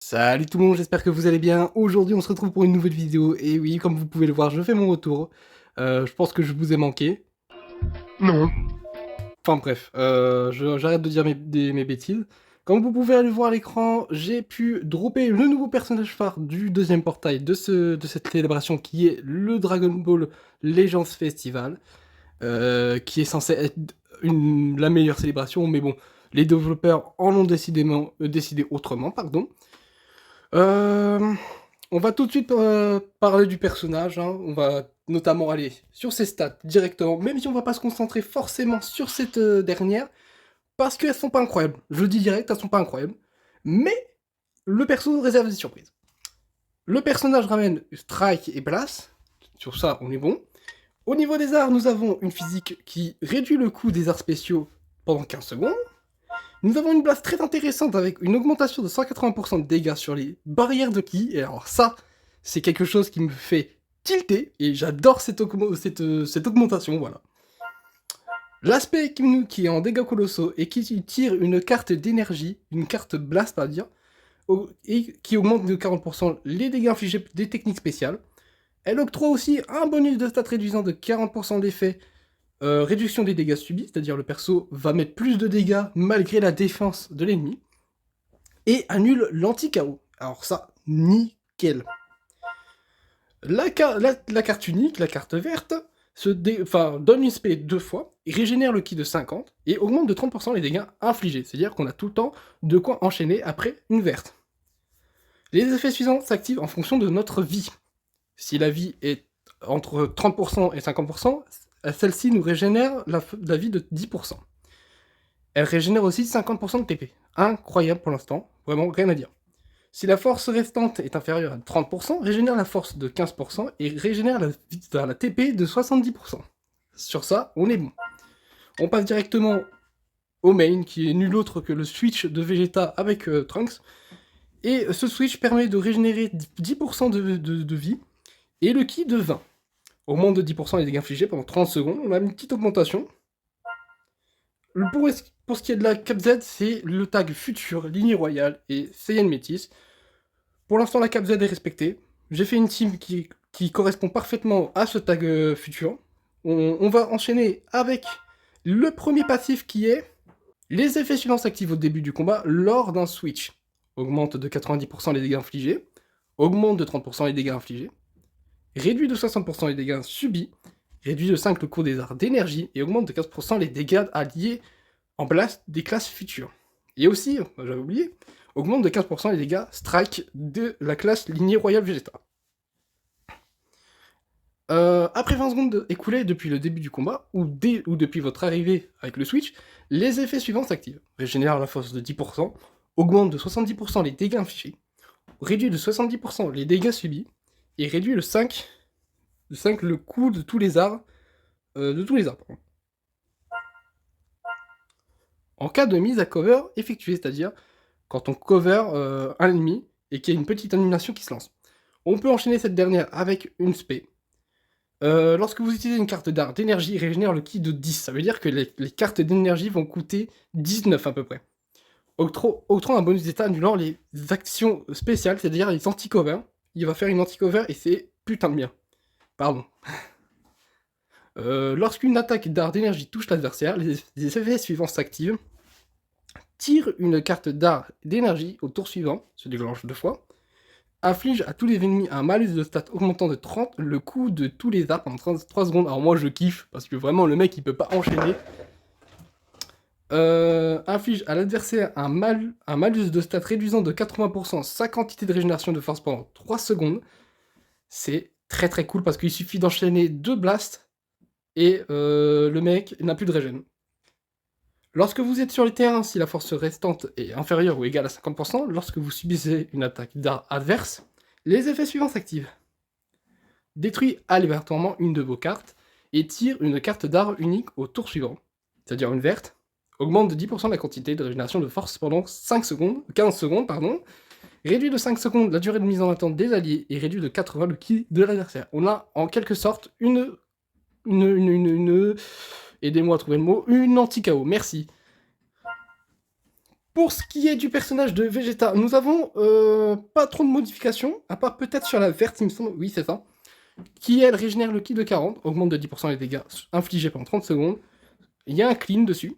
Salut tout le monde, j'espère que vous allez bien. Aujourd'hui, on se retrouve pour une nouvelle vidéo. Et oui, comme vous pouvez le voir, je fais mon retour. Je pense que je vous ai manqué. Non. Enfin bref, j'arrête de dire mes bêtises. Comme vous pouvez le voir à l'écran, j'ai pu dropper le nouveau personnage phare du deuxième portail de cette célébration qui est le Dragon Ball Legends Festival, qui est censé être la meilleure célébration, mais bon, les développeurs en ont décidé autrement, pardon. Euh, on va tout de suite parler du personnage, hein. On va notamment aller sur ses stats directement, même si on va pas se concentrer forcément sur cette dernière, parce qu'elles sont pas incroyables. Je le dis direct, elles sont pas incroyables. Mais le perso réserve des surprises. Le personnage ramène Strike et Blast, sur ça on est bon. Au niveau des arts, nous avons une physique qui réduit le coût des arts spéciaux pendant 15 secondes. Nous avons une blast très intéressante avec une augmentation de 180% de dégâts sur les barrières de ki. Et alors ça, c'est quelque chose qui me fait tilter et j'adore cette augmentation, voilà. L'aspect qui est en dégâts colossaux et qui tire une carte d'énergie, une carte blast à dire, et qui augmente de 40% les dégâts infligés des techniques spéciales. Elle octroie aussi un bonus de stats réduisant de 40% d'effet réduction des dégâts subis, c'est-à-dire le perso va mettre plus de dégâts malgré la défense de l'ennemi, et annule l'anti-KO. Alors ça, nickel. La carte unique, la carte verte, donne une spé 2 fois, et régénère le ki de 50, et augmente de 30% les dégâts infligés, c'est-à-dire qu'on a tout le temps de quoi enchaîner après une verte. Les effets suivants s'activent en fonction de notre vie. Si la vie est entre 30% et 50%, celle-ci nous régénère la vie de 10%. Elle régénère aussi 50% de TP. Incroyable pour l'instant, vraiment rien à dire. Si la force restante est inférieure à 30%, régénère la force de 15% et régénère la TP de 70%. Sur ça, on est bon. On passe directement au main, qui est nul autre que le switch de Vegeta avec Trunks. Et ce switch permet de régénérer 10% de vie et le ki de 20. Augmente de 10% les dégâts infligés pendant 30 secondes. On a une petite augmentation. Pour ce qui est de la Cap Z, c'est le tag futur, lignée royale et Saiyan Métis. Pour l'instant, la Cap Z est respectée. J'ai fait une team qui correspond parfaitement à ce tag futur. On va enchaîner avec le premier passif qui est les effets suivants s'activent au début du combat lors d'un switch. Augmente de 90% les dégâts infligés, augmente de 30% les dégâts infligés, réduit de 60% les dégâts subis, réduit de 5 le cours des arts d'énergie et augmente de 15% les dégâts alliés en blast des classes futures. Et aussi, j'avais oublié, augmente de 15% les dégâts strike de la classe lignée royale Vegeta. Après 20 secondes écoulées depuis le début du combat, ou depuis votre arrivée avec le switch, les effets suivants s'activent. Régénère la force de 10%, augmente de 70% les dégâts infligés, réduit de 70% les dégâts subis, et réduit de 5 le coût de tous les arts. En cas de mise à cover effectuée, c'est-à-dire quand on cover un ennemi et qu'il y a une petite animation qui se lance. On peut enchaîner cette dernière avec une spé. Lorsque vous utilisez une carte d'art d'énergie, régénère le ki de 10. Ça veut dire que les cartes d'énergie vont coûter 19 à peu près. Octroie un bonus d'état annulant les actions spéciales, c'est-à-dire les anti-cover. Il va faire une anti-cover et c'est putain de bien. Pardon. Lorsqu'une attaque d'art d'énergie touche l'adversaire, les effets suivants s'activent. Tire une carte d'art d'énergie au tour suivant, se déclenche 2 fois. Inflige à tous les ennemis un malus de stats augmentant de 30 le coût de tous les arts pendant 33 secondes. Alors moi je kiffe, parce que vraiment le mec il peut pas enchaîner. Inflige à l'adversaire un malus de stats réduisant de 80% sa quantité de régénération de force pendant 3 secondes. C'est très très cool parce qu'il suffit d'enchaîner 2 blasts et le mec n'a plus de régène. Lorsque vous êtes sur le terrain, si la force restante est inférieure ou égale à 50%, lorsque vous subissez une attaque d'art adverse, les effets suivants s'activent. Détruit aléatoirement une de vos cartes et tire une carte d'art unique au tour suivant, c'est-à-dire une verte, augmente de 10% la quantité de régénération de force pendant 15 secondes, réduit de 5 secondes la durée de mise en attente des alliés et réduit de 80 le ki de l'adversaire. On a en quelque sorte aidez-moi à trouver le mot, une anti-KO, merci. Pour ce qui est du personnage de Vegeta, nous avons pas trop de modifications, à part peut-être sur la verte, il me semble, oui c'est ça, qui elle régénère le ki de 40, augmente de 10% les dégâts infligés pendant 30 secondes, il y a un clean dessus.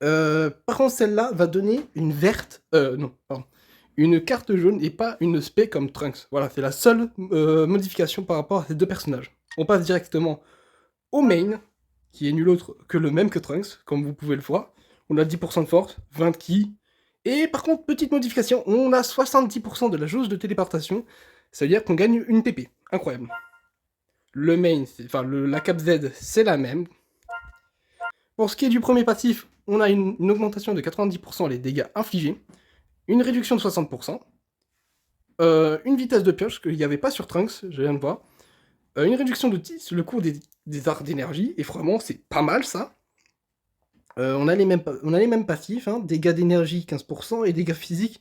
Par contre celle-là va donner une verte, non, pardon, une carte jaune et pas une spé comme Trunks. Voilà, c'est la seule modification par rapport à ces deux personnages. On passe directement au main, qui est nul autre que le même que Trunks, comme vous pouvez le voir. On a 10% de force, 20 de ki. Et par contre, petite modification, on a 70% de la jauge de téléportation. Ça veut dire qu'on gagne une TP. Incroyable. Le main, enfin la cap Z, c'est la même. Pour ce qui est du premier passif, on a une augmentation de 90% les dégâts infligés, une réduction de 60%, une vitesse de pioche qu'il n'y avait pas sur Trunks, je viens de voir, une réduction de 10 le cours des arts d'énergie, et vraiment c'est pas mal ça. On a les mêmes passifs, hein, dégâts d'énergie 15% et dégâts physiques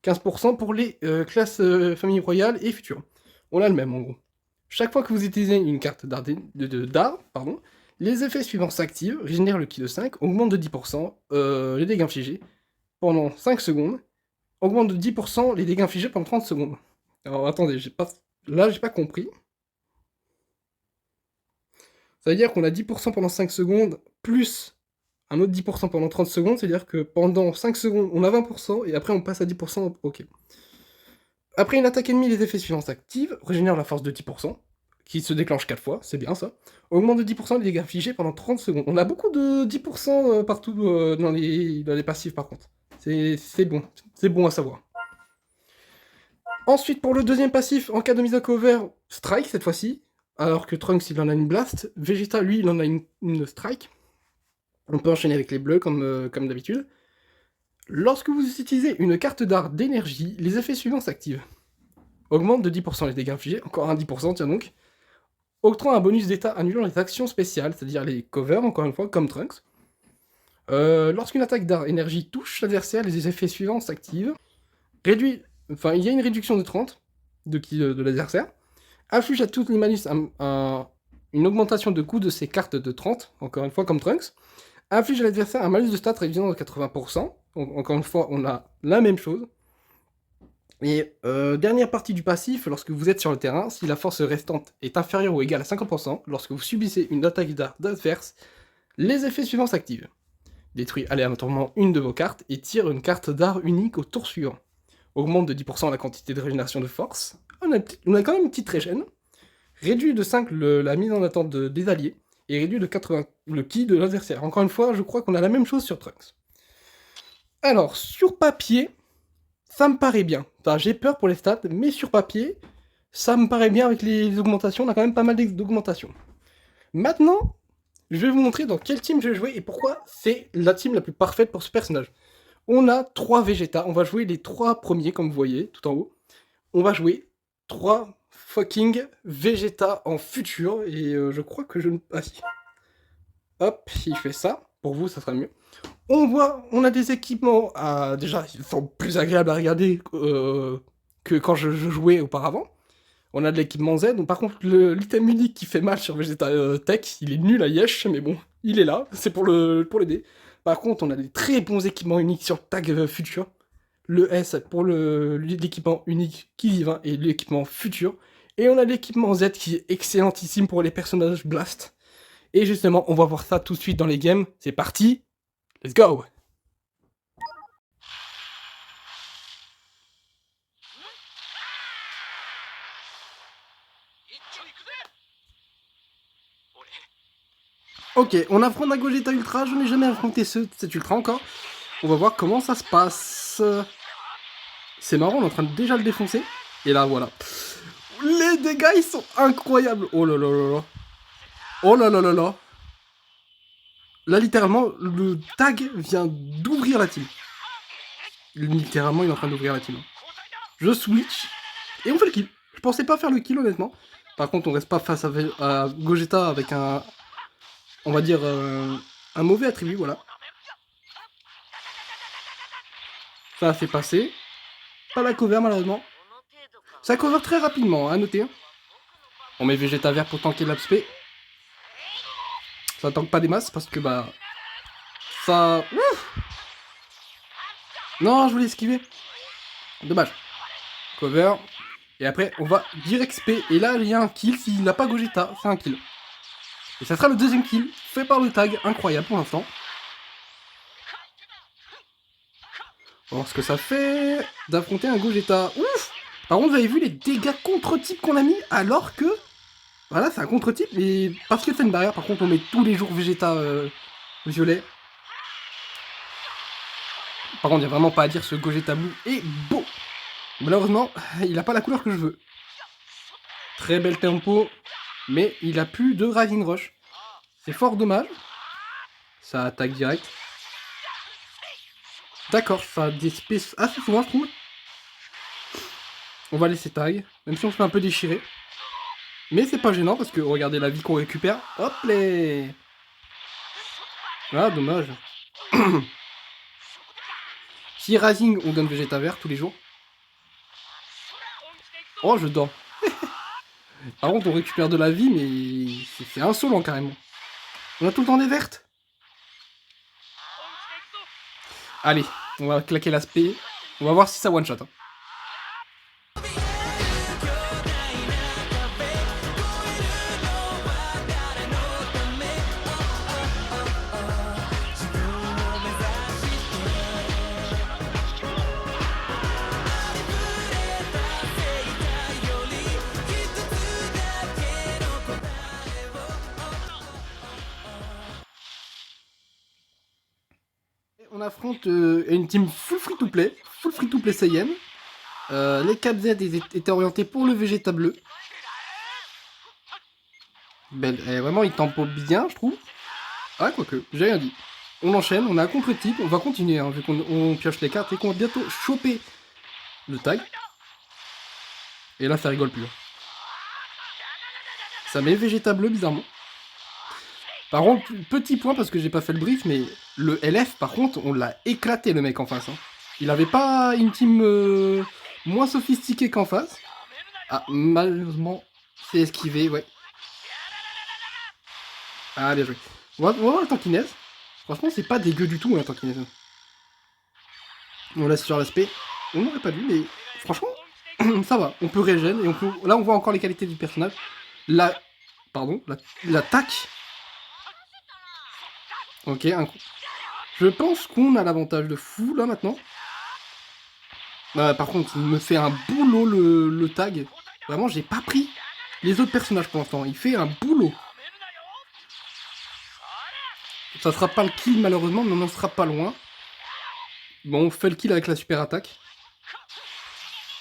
15% pour les classes famille royale et futures. On a le même en gros. Chaque fois que vous utilisez une carte d'art, les effets suivants s'activent, régénèrent le ki de 5, augmente de 10% les dégâts infligés pendant 5 secondes, augmente de 10% les dégâts infligés pendant 30 secondes. Alors attendez, j'ai pas compris. Ça veut dire qu'on a 10% pendant 5 secondes, plus un autre 10% pendant 30 secondes, c'est-à-dire que pendant 5 secondes, on a 20%, et après on passe à 10%, ok. Après une attaque ennemie, les effets suivants s'activent, régénère la force de 10%, qui se déclenche 4 fois, c'est bien ça. Augmente de 10% les dégâts infligés pendant 30 secondes. On a beaucoup de 10% partout dans les passifs par contre. C'est bon à savoir. Ensuite, pour le deuxième passif, en cas de mise à cover, strike cette fois-ci, alors que Trunks il en a une blast, Vegeta lui il en a une strike. On peut enchaîner avec les bleus comme d'habitude. Lorsque vous utilisez une carte d'art d'énergie, les effets suivants s'activent. Augmente de 10% les dégâts infligés, encore un 10%, tiens donc. Octroie un bonus d'état annulant les actions spéciales, c'est-à-dire les covers, encore une fois, comme Trunks. Lorsqu'une attaque d'art énergie touche l'adversaire, les effets suivants s'activent. Il y a une réduction de 30 de l'adversaire. Inflige à toutes les manus une augmentation de coût de ses cartes de 30, encore une fois comme Trunks. Inflige à l'adversaire un malus de stats révisant de 80%. Encore une fois, on a la même chose. Et dernière partie du passif, lorsque vous êtes sur le terrain, si la force restante est inférieure ou égale à 50%, lorsque vous subissez une attaque d'art adverse, les effets suivants s'activent. Détruit aléatoirement une de vos cartes et tire une carte d'art unique au tour suivant. Augmente de 10% la quantité de régénération de force. On a quand même une petite régène. Réduit de 5 la mise en attente des alliés. Et réduit de 80 le ki de l'adversaire. Encore une fois, je crois qu'on a la même chose sur Trunks. Alors, sur papier, ça me paraît bien. Enfin, j'ai peur pour les stats, mais sur papier, ça me paraît bien avec les augmentations. On a quand même pas mal d'augmentations. Maintenant, je vais vous montrer dans quelle team je vais jouer et pourquoi c'est la team la plus parfaite pour ce personnage. On a 3 Vegeta, on va jouer les 3 premiers, comme vous voyez, tout en haut. On va jouer 3 fucking Vegeta en futur, et je crois que je ne... Ah si. Hop, si je fais ça, pour vous, ça sera mieux. On a des équipements, déjà, ils sont plus agréables à regarder que quand je jouais auparavant. On a de l'équipement Z, donc par contre, l'item unique qui fait mal sur Vegeta Tech, il est nul à Yesh, mais bon, il est là, c'est pour l'aider. Par contre, on a des très bons équipements uniques sur Tag Future. Le S pour l'équipement unique qui divin et l'équipement futur. Et on a l'équipement Z qui est excellentissime pour les personnages Blast. Et justement, on va voir ça tout de suite dans les games. C'est parti, let's go! Ok, on affronte un Gogeta Ultra, je n'ai jamais affronté cet Ultra encore. On va voir comment ça se passe. C'est marrant, on est en train de déjà le défoncer. Et là, voilà. Les dégâts, ils sont incroyables. Oh là là là là. Oh là là là là. Là, littéralement, le tag vient d'ouvrir la team. Littéralement, il est en train d'ouvrir la team. Je switch. Et on fait le kill. Je pensais pas faire le kill, honnêtement. Par contre, on reste pas face à Gogeta avec un... On va dire un mauvais attribut, voilà. Ça a fait passer. Pas la cover, malheureusement. Ça cover très rapidement, à noter. On met Vegeta vert pour tanker l'abspect. Ça tank pas des masses parce que bah... Ça... Ouf. Non, je voulais esquiver. Dommage. Cover. Et après, on va direct SP. Et là, il y a un kill. S'il n'a pas Gogeta, c'est un kill. Et ça sera le deuxième kill, fait par le tag. Incroyable pour l'instant. On va voir ce que ça fait d'affronter un Gogeta. Ouf! Par contre, vous avez vu les dégâts contre-type qu'on a mis, alors que... Voilà, c'est un contre-type, mais parce que c'est une barrière, par contre, on met tous les jours Vegeta violet. Par contre, il n'y a vraiment pas à dire, ce Gogeta Blue est beau. Malheureusement, il n'a pas la couleur que je veux. Très bel tempo, mais il a plus de Rising Rush. C'est fort dommage. Ça attaque direct. D'accord, ça a des spaces assez souvent, je trouve. On va laisser tag, même si on se fait un peu déchirer. Mais c'est pas gênant, parce que regardez la vie qu'on récupère. Hop les. Ah, dommage. Si Rising, on donne Vegeta vert tous les jours. Oh, je dors. Par contre, on récupère de la vie, mais c'est insolent carrément. On a tout le temps des vertes. Allez, on va claquer l'aspect. On va voir si ça one shot. Hein. On affronte une team full free-to-play Saiyan. Les 4Z étaient orientés pour le Vegeta bleu. Ben, vraiment, il tempo bien, je trouve. Ah, quoique, j'ai rien dit. On enchaîne, on a un contre-type, on va continuer, hein, vu qu'on pioche les cartes et qu'on va bientôt choper le tag. Et là, ça rigole plus. Ça met Vegeta bleu, bizarrement. Par contre, petit point, parce que j'ai pas fait le brief, mais le LF, par contre, on l'a éclaté, le mec en face. Hein. Il avait pas une team moins sophistiquée qu'en face. Ah, malheureusement, c'est esquivé, ouais. Ah, bien joué. On va voir la tankiness. Franchement, c'est pas dégueu du tout, la tankiness. On laisse sur l'aspect. On n'aurait pas dû, mais franchement, ça va. On peut régène, et on peut... Là, on voit encore les qualités du personnage. La... Pardon, l'attaque. Ok, un coup. Je pense qu'on a l'avantage de fou, là, maintenant. Par contre, il me fait un boulot, le tag. Vraiment, j'ai pas pris les autres personnages pour l'instant. Il fait un boulot. Ça sera pas le kill, malheureusement, mais on en sera pas loin. Bon, on fait le kill avec la super attaque.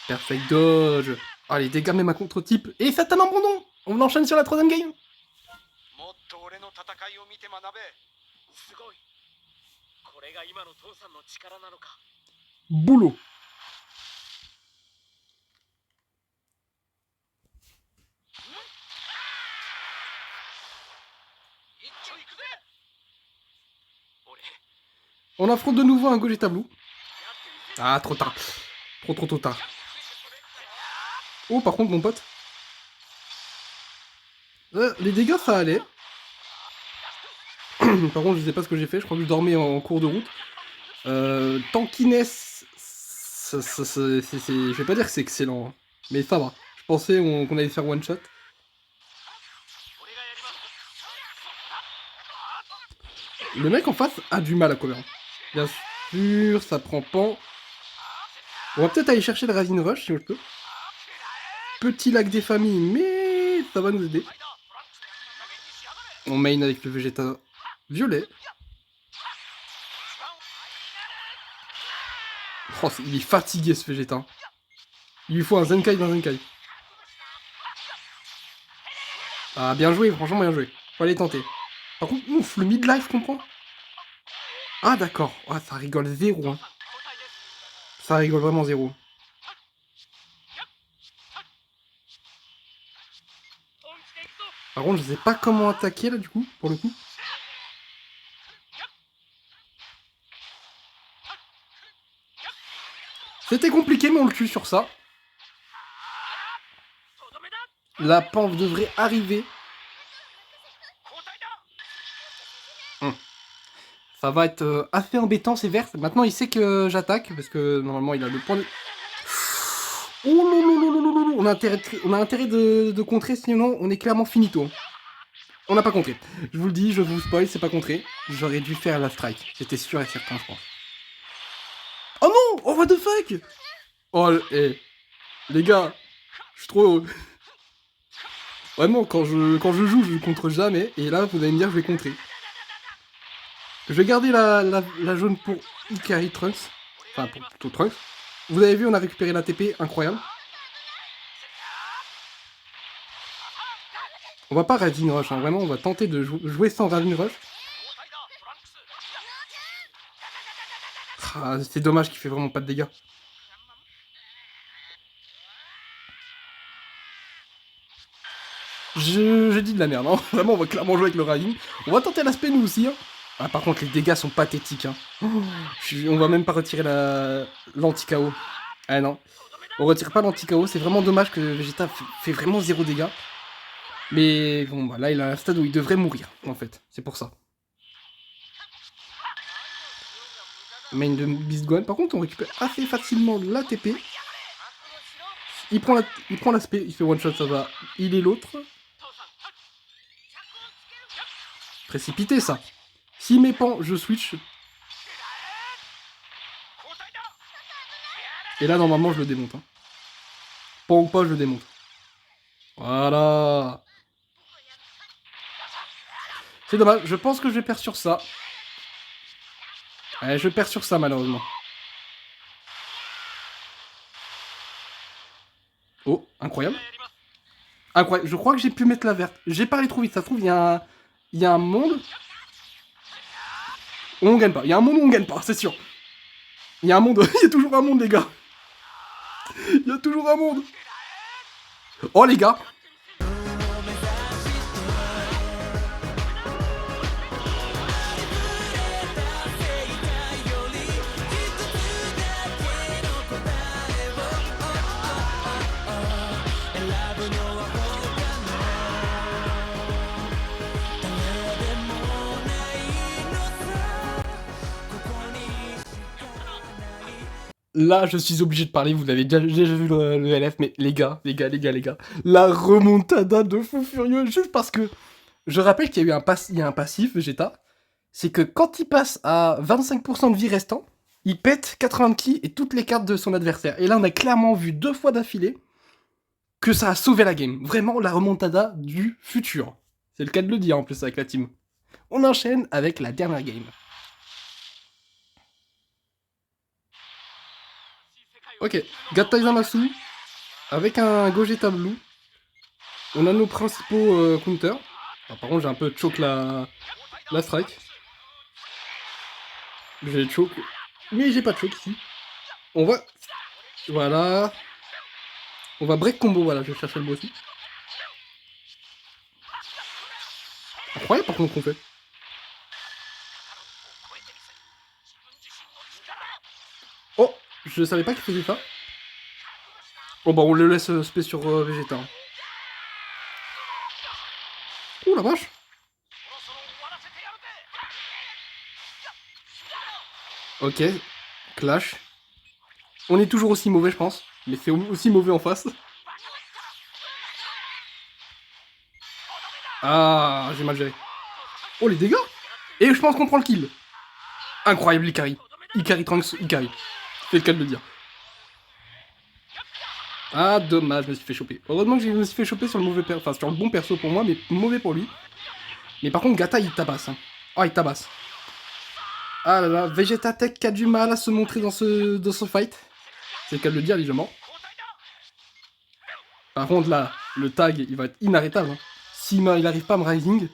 Perfect dodge. Ah, les dégâts même à contre-type. Et Satan abandon. On enchaîne sur la troisième game. Boulot. On affronte de nouveau un Gogeta Blue. Ah, trop tard. Trop tard. Oh, par contre, mon pote. Les dégâts, ça allait. Par contre, je sais pas ce que j'ai fait. Je crois que je dormais en cours de route. Tankiness, je vais pas dire que c'est excellent. Hein. Mais ça va. Je pensais qu'on allait faire one shot. Le mec en face a du mal à cover. Bien sûr, ça prend pan. On va peut-être aller chercher le Rising Rush si je peux. Petit lac des familles, mais ça va nous aider. On main avec le Vegeta violet. Oh, il est fatigué ce Vegeta. Il lui faut un Zenkai dans Zenkai. Ah, bien joué, franchement bien joué. Faut aller tenter. Par contre, ouf, le midlife, comprends. Ah, d'accord. Ah, ça rigole zéro. Hein. Ça rigole vraiment zéro. Par contre, je sais pas comment attaquer là, du coup, pour le coup. C'était compliqué, mais on le tue sur ça. La pente devrait arriver. Ça va être assez embêtant, c'est vert. Maintenant, il sait que j'attaque, parce que normalement, il a le point de... Oh non, non, non, non, non, non, on a intérêt de contrer, sinon on est clairement finito. On n'a pas contré. Je vous le dis, je vous spoil, c'est pas contré. J'aurais dû faire la strike. J'étais sûr et certain, je pense. Oh non! Oh, what the fuck! Oh, les gars, je suis trop heureux. Vraiment, quand je joue, je contre jamais. Et là, vous allez me dire, je vais contrer. Je vais garder la jaune pour Ikari Trunks. Enfin, pour plutôt Trunks. Vous avez vu, on a récupéré la TP, incroyable. On va pas Ravine Rush, hein. Vraiment, on va tenter de jouer sans Ravine Rush. Ah, c'est dommage qu'il fait vraiment pas de dégâts. Je dis de la merde, hein. Vraiment, on va clairement jouer avec le Ravine. On va tenter l'aspect nous aussi, hein. Ah, par contre, les dégâts sont pathétiques, hein. On va même pas retirer l'anti-KO. Ah non. On retire pas l'anti-KO, c'est vraiment dommage que Vegeta fait vraiment 0 dégâts. Mais bon, bah là, il a un stade où il devrait mourir, en fait. C'est pour ça. Main de Beast Gohan. Par contre, on récupère assez facilement la TP. Il prend l'aspect, il fait one shot, ça va. Il est l'autre. Précipité, ça. S'il met pan, je switch. Et là, normalement, je le démonte. Hein. Pan ou pas, je le démonte. Voilà. C'est dommage, je pense que je vais perdre sur ça. Ouais, je perds sur ça, malheureusement. Oh, incroyable. Incroyable, je crois que j'ai pu mettre la verte. J'ai parlé trop vite, ça se trouve, il y a un monde où on gagne pas. Il y a un monde où on gagne pas, c'est sûr. Il y a un monde, il y a toujours un monde, les gars. Il y a toujours un monde. Oh, les gars. Là, je suis obligé de parler, vous l'avez déjà vu le LF, mais les gars, la remontada de fou furieux, juste parce que je rappelle qu'il y a eu un passif Vegeta, c'est que quand il passe à 25% de vie restant, il pète 80 ki et toutes les cartes de son adversaire. Et là, on a clairement vu 2 fois d'affilée que ça a sauvé la game. Vraiment, la remontada du futur. C'est le cas de le dire en plus avec la team. On enchaîne avec la dernière game. Ok, Gattai Zamasu, avec un Gogeta Blue, on a nos principaux counters. Alors, par contre, j'ai un peu choke la strike. J'ai choke, mais j'ai pas de choke ici. On va... Voilà. On va break combo, voilà, je cherchais le mot aussi. Incroyable par contre qu'on fait. Oh, je savais pas qu'il faisait ça. Bon bah on le laisse spé sur Vegeta. Oh la vache. Ok, clash. On est toujours aussi mauvais je pense, mais c'est aussi mauvais en face. Ah, j'ai mal géré. Oh les dégâts. Et je pense qu'on prend le kill. Incroyable Ikari. Ikari Trunks, Ikari. C'est le cas de le dire. Ah, dommage, je me suis fait choper. Heureusement que je me suis fait choper sur le mauvais perso, enfin sur le bon perso pour moi, mais mauvais pour lui. Mais par contre, Gata, il tabasse. Hein. Ah, il tabasse. Ah là là, Vegeta Tech qui a du mal à se montrer dans ce fight. C'est le cas de le dire, légèrement. Par contre, là, le tag, il va être inarrêtable. Hein. S'il n'arrive pas à me rising,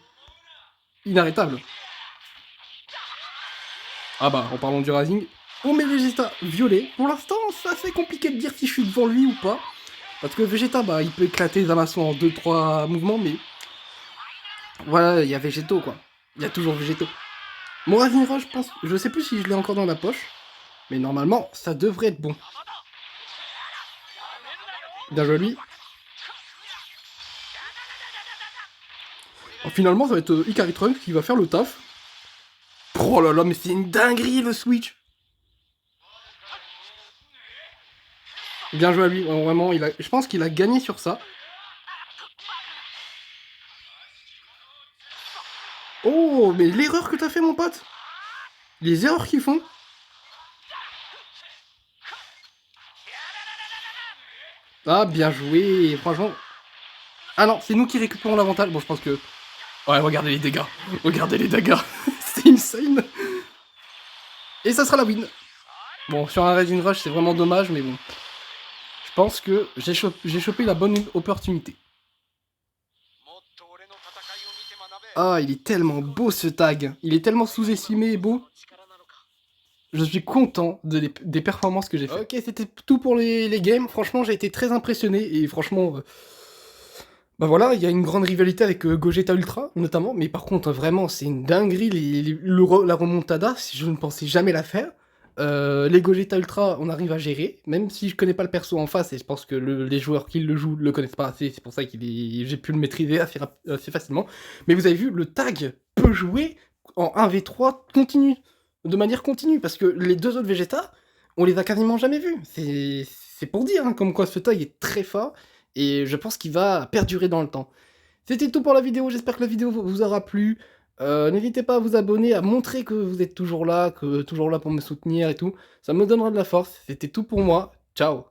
inarrêtable. Ah bah, en parlant du rising, on met Vegeta violet. Pour l'instant, c'est assez compliqué de dire si je suis devant lui ou pas. Parce que Vegeta, bah, il peut éclater Zamasu en 2-3 mouvements, mais... Voilà, il y a Végéto, quoi. Il y a toujours Végéto. Mon Rising Rush, je sais plus si je l'ai encore dans la poche. Mais normalement, ça devrait être bon. Bien joué lui. Alors, finalement, ça va être Ikari Trunks qui va faire le taf. Oh là là, mais c'est une dinguerie le Switch. Bien joué à lui, vraiment, je pense qu'il a gagné sur ça. Oh, mais l'erreur que t'as fait, mon pote. Les erreurs qu'ils font. Ah, bien joué, franchement. Ah non, c'est nous qui récupérons l'avantage. Bon, je pense que... Ouais, regardez les dégâts. Regardez les dégâts. C'est insane. Et ça sera la win. Bon, sur un Raging Rush, c'est vraiment dommage, mais bon. Je pense que j'ai chopé la bonne opportunité. Ah, il est tellement beau ce tag. Il est tellement sous-estimé et beau. Je suis content des performances que j'ai fait. Ok, c'était tout pour les games. Franchement, j'ai été très impressionné. Et franchement, bah voilà, il y a une grande rivalité avec Gogeta Ultra, notamment. Mais par contre, vraiment, c'est une dinguerie. La remontada, si je ne pensais jamais la faire. Les Gogeta Ultra, on arrive à gérer. Même si je connais pas le perso en face, et je pense que les joueurs qui le jouent le connaissent pas assez. C'est pour ça que j'ai pu le maîtriser assez facilement. Mais vous avez vu, le tag peut jouer en 1v3 continu. De manière continue, parce que les deux autres Vegeta, on les a quasiment jamais vus. C'est pour dire, hein, comme quoi ce tag est très fort, et je pense qu'il va perdurer dans le temps. C'était tout pour la vidéo, j'espère que la vidéo vous aura plu. N'hésitez pas à vous abonner, à montrer que vous êtes toujours là pour me soutenir et tout. Ça me donnera de la force. C'était tout pour moi. Ciao.